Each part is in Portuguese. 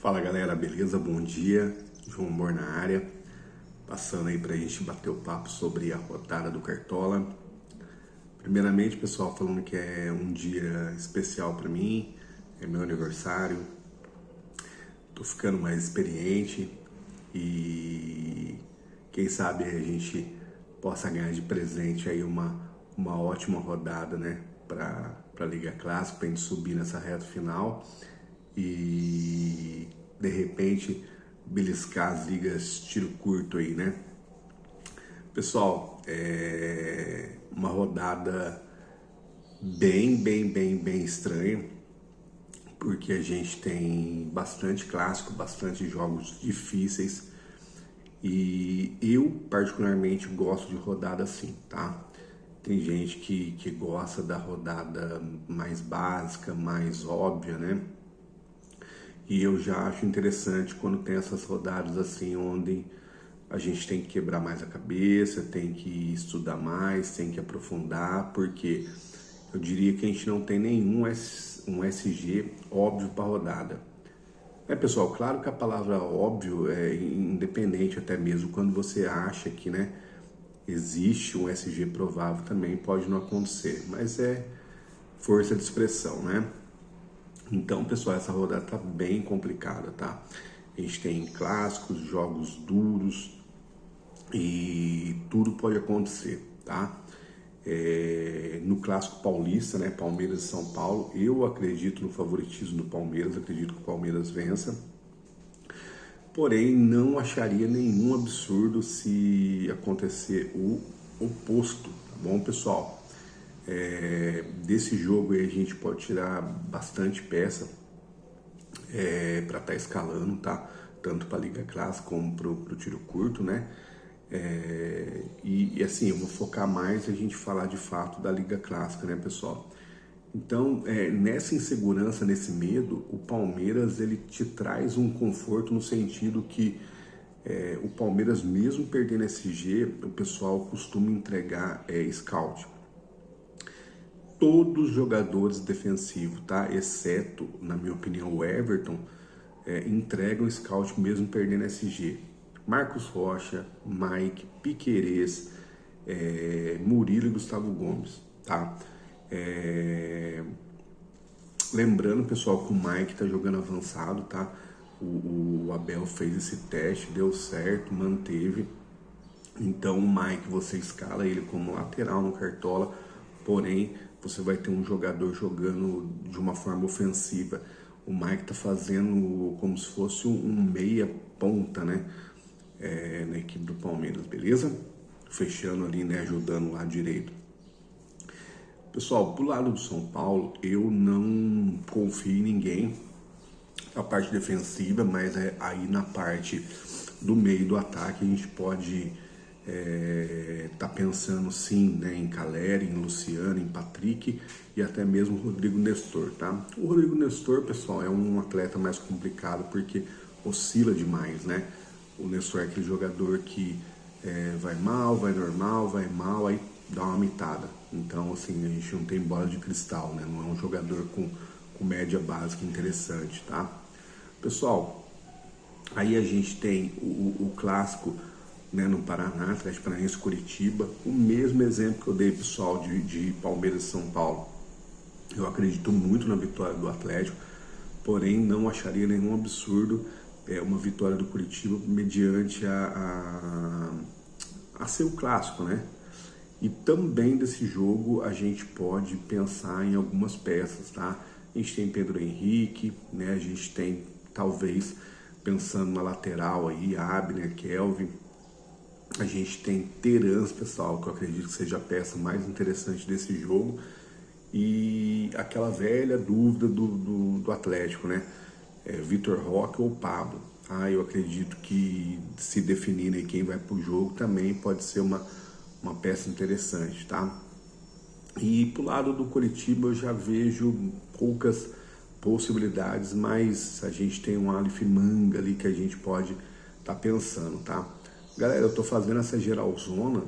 Fala galera, beleza? Bom dia, João Mor na área, passando aí pra gente bater o papo sobre a rodada do Cartola. Primeiramente, pessoal, falando que é um dia especial pra mim, é meu aniversário, tô ficando mais experiente e quem sabe a gente possa ganhar de presente aí uma ótima rodada, né, pra Liga Clássica, pra gente subir nessa reta final e de repente beliscar as ligas tiro curto aí, né? Pessoal, é uma rodada bem estranha, porque a gente tem bastante clássico, bastante jogos difíceis e eu particularmente gosto de rodada assim, tá? Tem gente que gosta da rodada mais básica, mais óbvia, né? E eu já acho interessante quando tem essas rodadas assim, onde a gente tem que quebrar mais a cabeça, tem que estudar mais, tem que aprofundar, porque eu diria que a gente não tem nenhum um SG óbvio para rodada. É, pessoal, claro que a palavra óbvio é independente até mesmo quando você acha que, né, existe um SG provável também pode não acontecer, mas é força de expressão, né? Então, pessoal, essa rodada tá bem complicada, tá? A gente tem clássicos, jogos duros e tudo pode acontecer, tá? No clássico paulista, né? Palmeiras e São Paulo, eu acredito no favoritismo do Palmeiras, acredito que o Palmeiras vença. Porém, não acharia nenhum absurdo se acontecer o oposto, tá bom, pessoal? Desse jogo aí a gente pode tirar bastante peça para estar escalando, tá? Tanto para a Liga Clássica como para o tiro curto, né? E assim, eu vou focar mais a gente falar de fato da Liga Clássica, né, pessoal? Então, nessa insegurança, nesse medo, o Palmeiras ele te traz um conforto no sentido que o Palmeiras, mesmo perdendo SG, o pessoal costuma entregar scout. Todos os jogadores defensivos, tá? Exceto, na minha opinião, o Everton, entregam scout mesmo perdendo SG. Marcos Rocha, Mike, Piquerez, Murilo e Gustavo Gomes, tá? Lembrando, pessoal, que o Mike tá jogando avançado, tá? O Abel fez esse teste, deu certo, manteve. Então o Mike, você escala ele como lateral no Cartola, porém você vai ter um jogador jogando de uma forma ofensiva. O Mike tá fazendo como se fosse um meia ponta, né? Na equipe do Palmeiras, beleza? Fechando ali, né? Ajudando o lado direito. Pessoal, pro lado do São Paulo, eu não confio em ninguém na parte defensiva, mas aí na parte do meio do ataque a gente pode tá pensando sim, né, em Caleri, em Luciano, em Patrick e até mesmo Rodrigo Nestor, tá? O Rodrigo Nestor, pessoal, é um atleta mais complicado porque oscila demais, né? O Nestor é aquele jogador que vai mal, vai normal, vai mal, aí dá uma mitada. Então, assim, a gente não tem bola de cristal, né? Não é um jogador com média básica interessante, tá? Pessoal, aí a gente tem o clássico, né, no Paraná, Atlético Paranaense, Curitiba, o mesmo exemplo que eu dei, pessoal, de Palmeiras e São Paulo. Eu acredito muito na vitória do Atlético, porém não acharia nenhum absurdo uma vitória do Curitiba mediante a ser o clássico, né? E também desse jogo a gente pode pensar em algumas peças, tá? A gente tem Pedro Henrique, né? A gente tem, talvez, pensando na lateral aí, Abner, Kelvin. A gente tem Terans, pessoal, que eu acredito que seja a peça mais interessante desse jogo. E aquela velha dúvida do Atlético, né? Vitor Roque ou Pablo. Eu acredito que se definirem quem vai pro jogo também pode ser uma peça interessante, tá? E pro lado do Curitiba eu já vejo poucas possibilidades, mas a gente tem um Aleph Manga ali que a gente pode tá pensando, tá? Galera, eu tô fazendo essa geralzona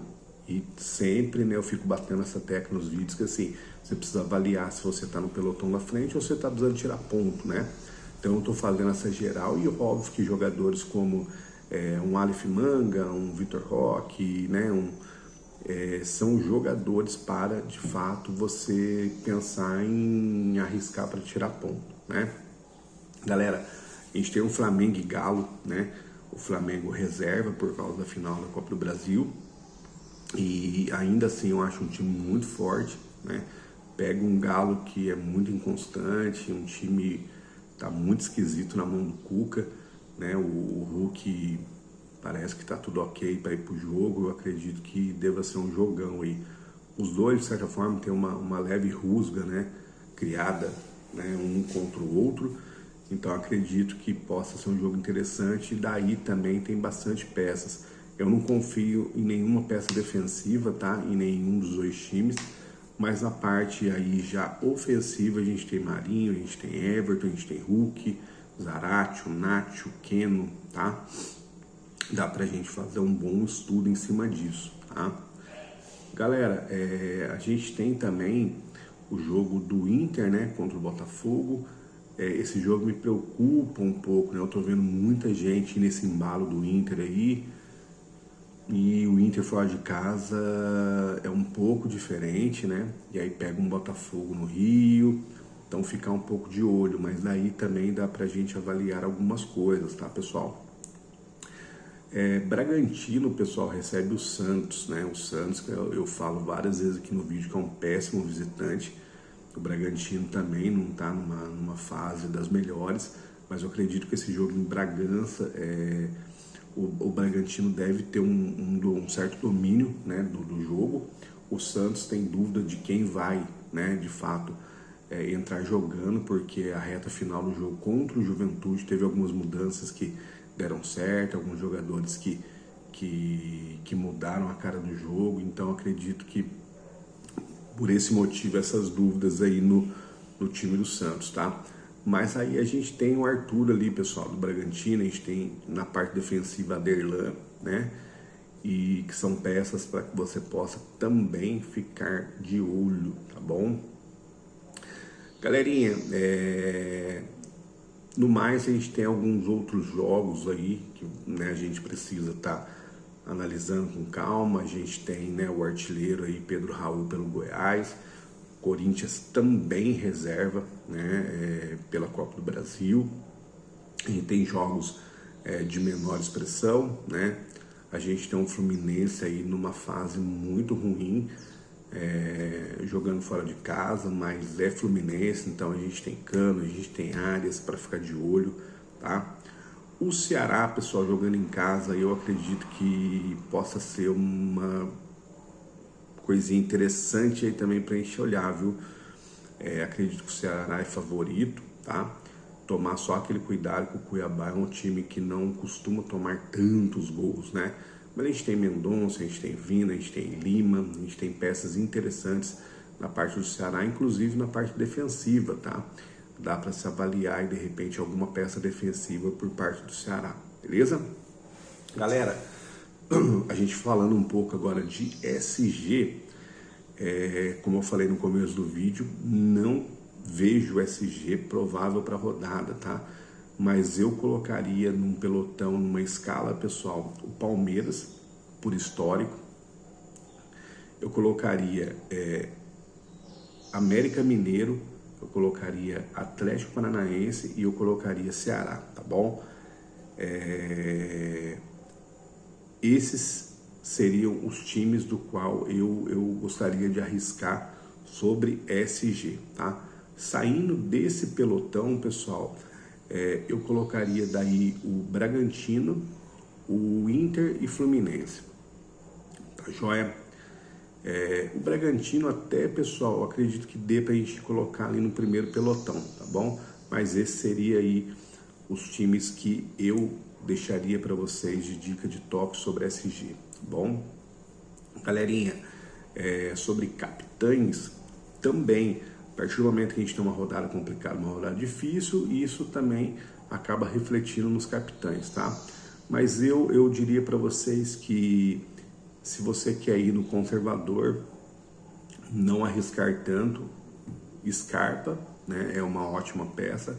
e sempre, né, eu fico batendo essa tecla nos vídeos que assim, você precisa avaliar se você tá no pelotão da frente ou você tá precisando tirar ponto, né? Então eu estou fazendo essa geral e óbvio que jogadores como um Aleph Manga, um Vitor Roque, né, são jogadores para, de fato, você pensar em arriscar para tirar ponto, né? Galera, a gente tem o Flamengo e Galo, né? O Flamengo reserva por causa da final da Copa do Brasil e ainda assim eu acho um time muito forte, né? Pega um Galo que é muito inconstante, um time tá muito esquisito na mão do Cuca, né? O Hulk parece que tá tudo ok para ir pro jogo, eu acredito que deva ser um jogão aí. Os dois, de certa forma, tem uma leve rusga, né? Criada, né? Um contra o outro, então acredito que possa ser um jogo interessante e daí também tem bastante peças. Eu não confio em nenhuma peça defensiva, tá? Em nenhum dos dois times, mas na parte aí já ofensiva a gente tem Marinho, a gente tem Everton, a gente tem Hulk, Zaratio, Nacho, Keno, tá? Dá pra gente fazer um bom estudo em cima disso, tá? Galera, a gente tem também o jogo do Inter, né, contra o Botafogo. Esse jogo me preocupa um pouco, né? Eu tô vendo muita gente nesse embalo do Inter aí. E o Inter fora de casa é um pouco diferente, né? E aí pega um Botafogo no Rio, então ficar um pouco de olho, mas daí também dá pra gente avaliar algumas coisas, tá, pessoal? Bragantino, pessoal, recebe o Santos, né? O Santos, que eu falo várias vezes aqui no vídeo, que é um péssimo visitante. O Bragantino também não tá numa fase das melhores, mas eu acredito que esse jogo em Bragança, o Bragantino deve ter um certo domínio, né, do jogo. O Santos tem dúvida de quem vai, né, de fato, entrar jogando, porque a reta final do jogo contra o Juventude teve algumas mudanças que deram certo, alguns jogadores que mudaram a cara do jogo, então acredito que por esse motivo essas dúvidas aí no time do Santos, tá? Mas aí a gente tem o Arthur ali, pessoal, do Bragantino, a gente tem na parte defensiva a Derlan, né? E que são peças para que você possa também ficar de olho, tá bom? Galerinha, no mais, a gente tem alguns outros jogos aí que, né, a gente precisa estar analisando com calma. A gente tem, né, o artilheiro aí, Pedro Raul, pelo Goiás. Corinthians também reserva, né, pela Copa do Brasil. A gente tem jogos de menor expressão, né? A gente tem um Fluminense aí numa fase muito ruim, jogando fora de casa, mas é Fluminense, então a gente tem Cano, a gente tem áreas para ficar de olho, tá? O Ceará, pessoal, jogando em casa, eu acredito que possa ser uma coisinha interessante aí também pra gente olhar, viu? Acredito que o Ceará é favorito, tá? Tomar só aquele cuidado que o Cuiabá é um time que não costuma tomar tantos gols, né? Mas a gente tem Mendonça, a gente tem Vina, a gente tem Lima, a gente tem peças interessantes na parte do Ceará, inclusive na parte defensiva, tá? Dá para se avaliar e de repente alguma peça defensiva por parte do Ceará, beleza? Galera, a gente falando um pouco agora de SG, como eu falei no começo do vídeo, não vejo o SG provável para rodada, tá? Mas eu colocaria num pelotão, numa escala, pessoal, o Palmeiras, por histórico. Eu colocaria América Mineiro, eu colocaria Atlético Paranaense e eu colocaria Ceará, tá bom? Esses seriam os times do qual eu gostaria de arriscar sobre SG, tá? Saindo desse pelotão, pessoal, eu colocaria daí o Bragantino, o Inter e Fluminense, tá joia? O Bragantino até, pessoal, eu acredito que dê pra gente colocar ali no primeiro pelotão, tá bom? Mas esse seria aí os times que eu deixaria para vocês de dica de toque sobre SG, tá bom? Galerinha, sobre capitães, também, a partir do momento que a gente tem uma rodada complicada, uma rodada difícil, isso também acaba refletindo nos capitães, tá? Mas eu diria para vocês que se você quer ir no conservador, não arriscar tanto, Scarpa, né, é uma ótima peça.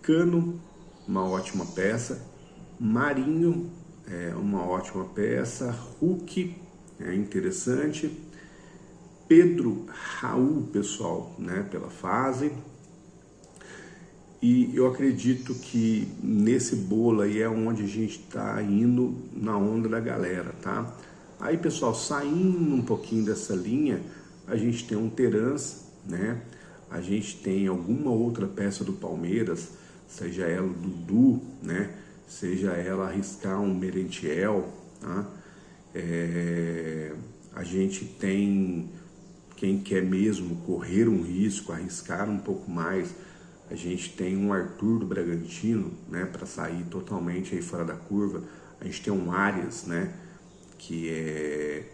Cano, uma ótima peça. Marinho, uma ótima peça. Hulk, interessante. Pedro Raul, pessoal, né, pela fase. E eu acredito que nesse bolo aí é onde a gente está indo na onda da galera, tá? Aí, pessoal, saindo um pouquinho dessa linha, a gente tem um Terans, né? A gente tem alguma outra peça do Palmeiras, seja ela o Dudu, né? Seja ela arriscar um Merentiel, tá? A gente tem quem quer mesmo correr um risco, arriscar um pouco mais. A gente tem um Arthur do Bragantino, né, para sair totalmente aí fora da curva. A gente tem um Arias, né, que é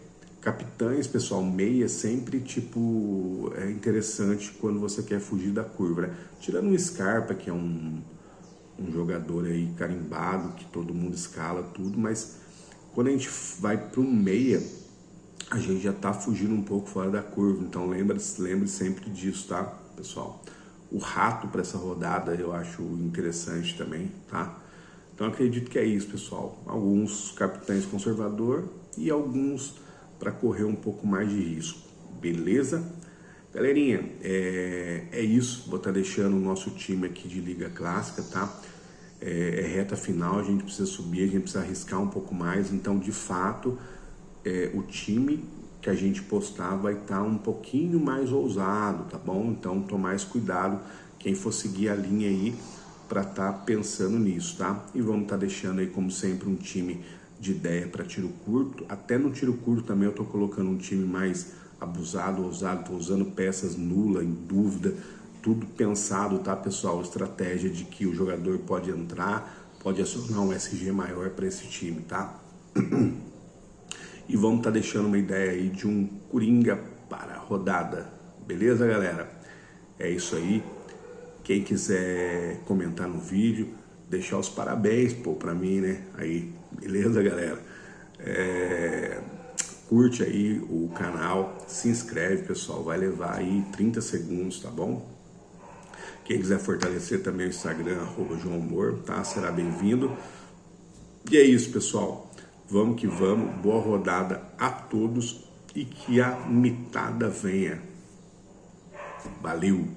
capitães, pessoal, meia sempre tipo é interessante quando você quer fugir da curva, né? Tirando o Scarpa, que é um jogador aí carimbado, que todo mundo escala tudo, mas quando a gente vai para um meia, a gente já tá fugindo um pouco fora da curva. Então lembre sempre disso, tá, pessoal? O Rato para essa rodada eu acho interessante também, tá? Então acredito que é isso, pessoal. Alguns capitães conservador e alguns para correr um pouco mais de risco, beleza? Galerinha, é isso. Vou estar deixando o nosso time aqui de Liga Clássica, tá? É reta final, a gente precisa subir, a gente precisa arriscar um pouco mais. Então, de fato, o time que a gente postar vai estar um pouquinho mais ousado, tá bom? Então, tomar mais cuidado quem for seguir a linha aí para estar pensando nisso, tá? E vamos estar deixando aí, como sempre, um time de ideia para tiro curto. Até no tiro curto também eu tô colocando um time mais abusado, ousado, tô usando peças nula, em dúvida, tudo pensado, tá, pessoal? Estratégia de que o jogador pode entrar, pode acionar um SG maior para esse time, tá? E vamos estar deixando uma ideia aí de um Coringa para a rodada. Beleza, galera? É isso aí. Quem quiser comentar no vídeo, deixar os parabéns, pô, pra mim, né? Aí, beleza, galera? Curte aí o canal, se inscreve, pessoal. Vai levar aí 30 segundos, tá bom? Quem quiser fortalecer também o Instagram, @JoãoMor, tá? Será bem-vindo. E é isso, pessoal. Vamos que vamos, boa rodada a todos e que a mitada venha. Valeu!